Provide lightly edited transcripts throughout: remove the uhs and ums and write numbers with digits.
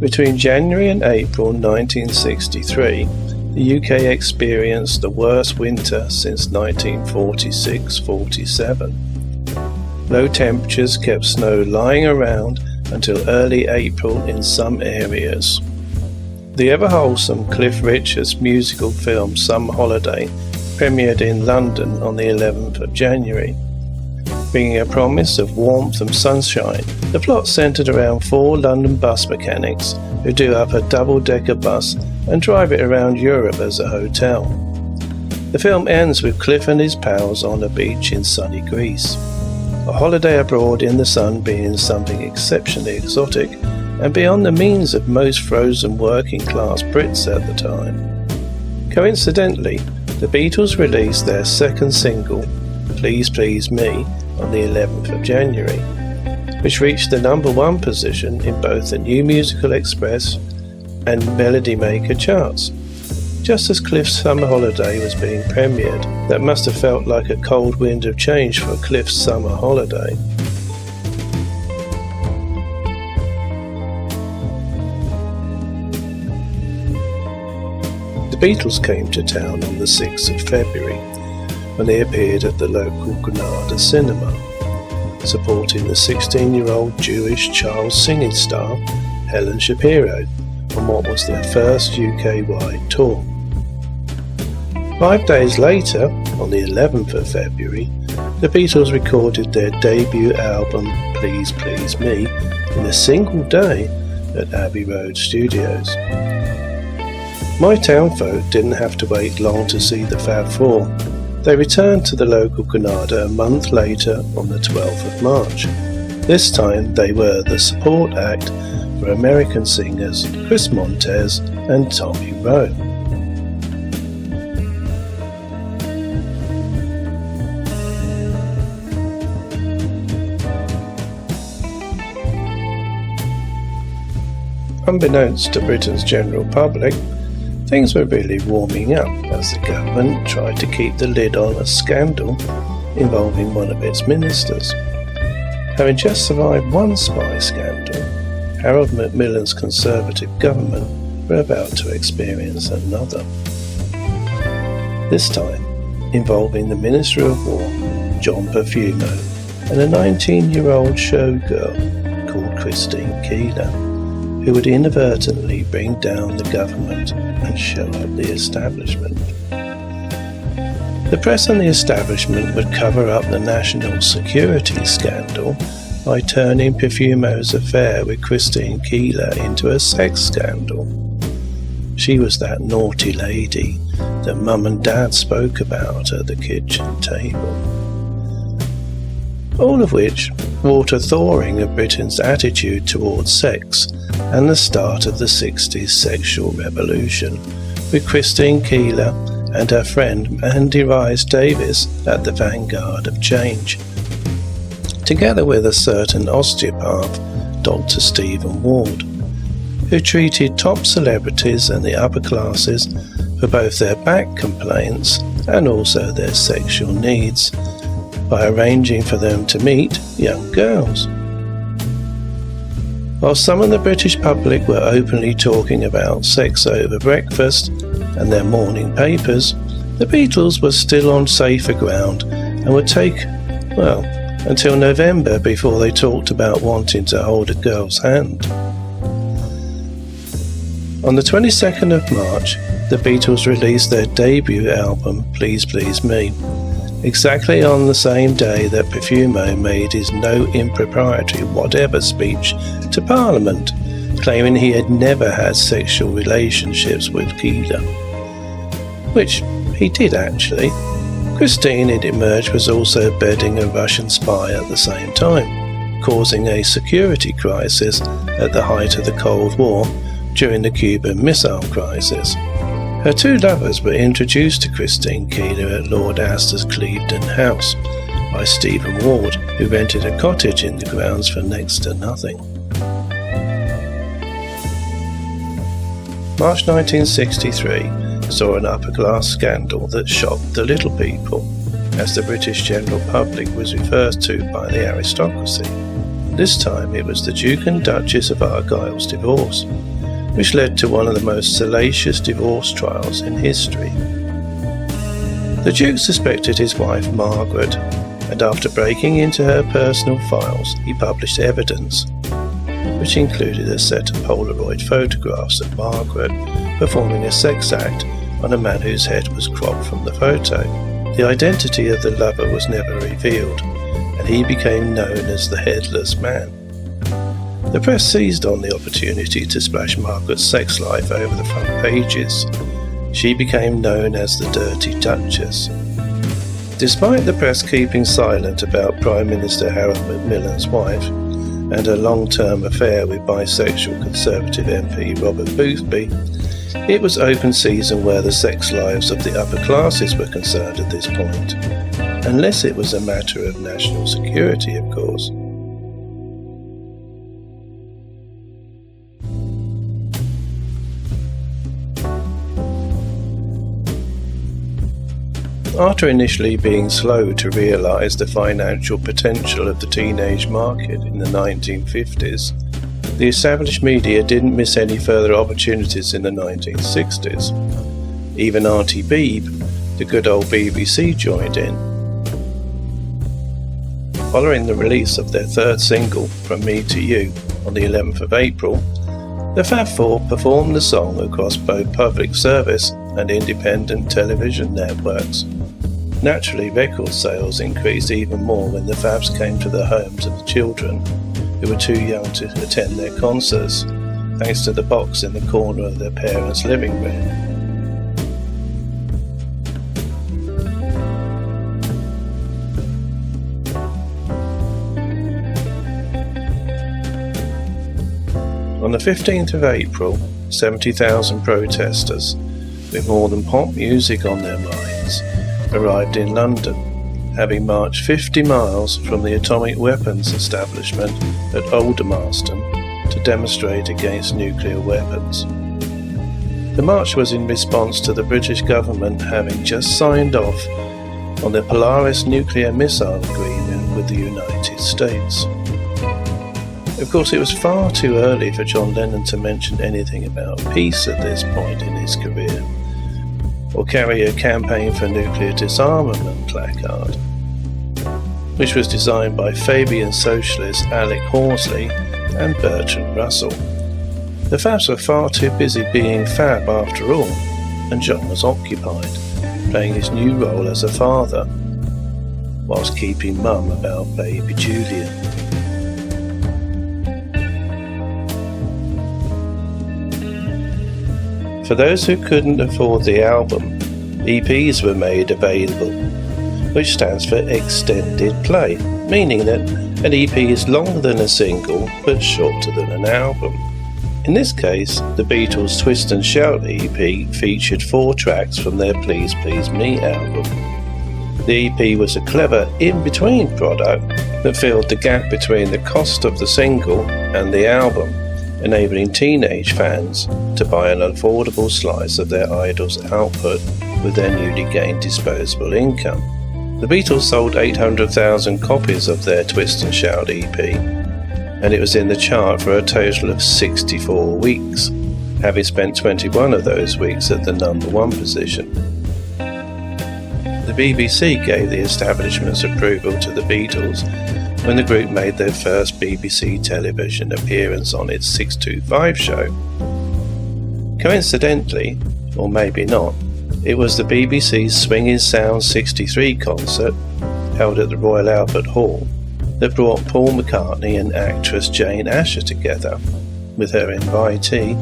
Between January and April 1963, the UK experienced the worst winter since 1946-47. Low temperatures kept snow lying around until early April in some areas. The ever-wholesome Cliff Richard's musical film Summer Holiday premiered in London on the 11th of January. Bringing a promise of warmth and sunshine, the plot centred around 4 London bus mechanics who do up a double-decker bus and drive it around Europe as a hotel. The film ends with Cliff and his pals on a beach in sunny Greece. A holiday abroad in the sun being something exceptionally exotic and beyond the means of most frozen working-class Brits at the time. Coincidentally, the Beatles released their second single, Please Please Me, on the 11th of January, which reached the number 1 position in both the New Musical Express and Melody Maker charts. Just as Cliff's Summer Holiday was being premiered, that must have felt like a cold wind of change for Cliff's summer holiday. The Beatles came to town on the 6th of February, when they appeared at the local Granada cinema, supporting the 16-year-old Jewish child singing star Helen Shapiro on what was their first UK-wide tour. 5 days later, on the 11th of February, the Beatles recorded their debut album Please Please Me in a single day at Abbey Road Studios. My townfolk didn't have to wait long to see the Fab Four. They returned to the local Granada a month later on the 12th of March. This time they were the support act for American singers Chris Montez and Tommy Rowe. Unbeknownst to Britain's general public, things were really warming up as the government tried to keep the lid on a scandal involving one of its ministers. Having just survived one spy scandal, Harold Macmillan's Conservative government were about to experience another. This time involving the Minister of War, John Profumo, and a 19-year-old showgirl called Christine Keeler, who would inadvertently bring down the government and show up the establishment. The press and the establishment would cover up the national security scandal by turning Profumo's affair with Christine Keeler into a sex scandal. She was that naughty lady that Mum and Dad spoke about at the kitchen table. All of which wrought a thawing of Britain's attitude towards sex and the start of the 60s sexual revolution, with Christine Keeler and her friend Mandy Rice Davis at the vanguard of change, together with a certain osteopath, Dr. Stephen Ward, who treated top celebrities and the upper classes for both their back complaints and also their sexual needs, by arranging for them to meet young girls. While some of the British public were openly talking about sex over breakfast and their morning papers, the Beatles were still on safer ground and would take, until November before they talked about wanting to hold a girl's hand. On the 22nd of March, the Beatles released their debut album, Please Please Me, exactly on the same day that Profumo made his no impropriety whatever speech to Parliament, claiming he had never had sexual relationships with Keeler. Which he did actually. Christine, it emerged, was also bedding a Russian spy at the same time, causing a security crisis at the height of the Cold War during the Cuban Missile Crisis. Her two lovers were introduced to Christine Keeler at Lord Astor's Clevedon House by Stephen Ward, who rented a cottage in the grounds for next to nothing. March 1963 saw an upper-class scandal that shocked the little people, as the British general public was referred to by the aristocracy. This time it was the Duke and Duchess of Argyll's divorce, which led to one of the most salacious divorce trials in history. The Duke suspected his wife Margaret, and after breaking into her personal files, he published evidence, which included a set of Polaroid photographs of Margaret performing a sex act on a man whose head was cropped from the photo. The identity of the lover was never revealed, and he became known as the Headless Man. The press seized on the opportunity to splash Margaret's sex life over the front pages. She became known as the Dirty Duchess. Despite the press keeping silent about Prime Minister Harold Macmillan's wife and her long-term affair with bisexual Conservative MP Robert Boothby, it was open season where the sex lives of the upper classes were concerned at this point, unless it was a matter of national security, of course. After initially being slow to realise the financial potential of the teenage market in the 1950s, the established media didn't miss any further opportunities in the 1960s. Even Auntie Beeb, the good old BBC, joined in. Following the release of their third single, From Me to You, on the 11th of April, the Fab Four performed the song across both public service and independent television networks. Naturally, record sales increased even more when the Fabs came to the homes of the children who were too young to attend their concerts, thanks to the box in the corner of their parents' living room. On the 15th of April, 70,000 protesters, with more than pop music on their minds, arrived in London, having marched 50 miles from the atomic weapons establishment at Aldermaston to demonstrate against nuclear weapons. The march was in response to the British government having just signed off on the Polaris nuclear missile agreement with the United States. Of course, it was far too early for John Lennon to mention anything about peace at this point in his career, or carry a campaign for nuclear disarmament placard, which was designed by Fabian socialist Alec Horsley and Bertrand Russell. The Fabs were far too busy being Fab after all, and John was occupied, playing his new role as a father, whilst keeping mum about baby Julian. For those who couldn't afford the album, EPs were made available, which stands for Extended Play, meaning that an EP is longer than a single but shorter than an album. In this case, the Beatles' Twist and Shout EP featured 4 tracks from their Please Please Me album. The EP was a clever in-between product that filled the gap between the cost of the single and the album, enabling teenage fans to buy an affordable slice of their idol's output with their newly gained disposable income. The Beatles sold 800,000 copies of their Twist and Shout EP, and it was in the chart for a total of 64 weeks, having spent 21 of those weeks at the number 1 position. The BBC gave the establishment's approval to the Beatles when the group made their first BBC television appearance on its 625 show. Coincidentally, or maybe not, it was the BBC's Swingin' Sound 63 concert, held at the Royal Albert Hall, that brought Paul McCartney and actress Jane Asher together, with her invitee,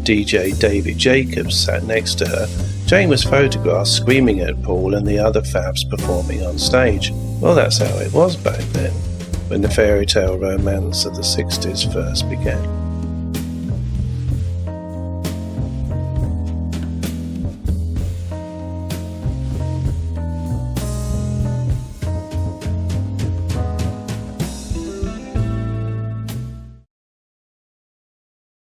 DJ David Jacobs, sat next to her. Jane was photographed screaming at Paul and the other Fabs performing on stage. Well, that's how it was back then, when the fairy tale romance of the 60s first began.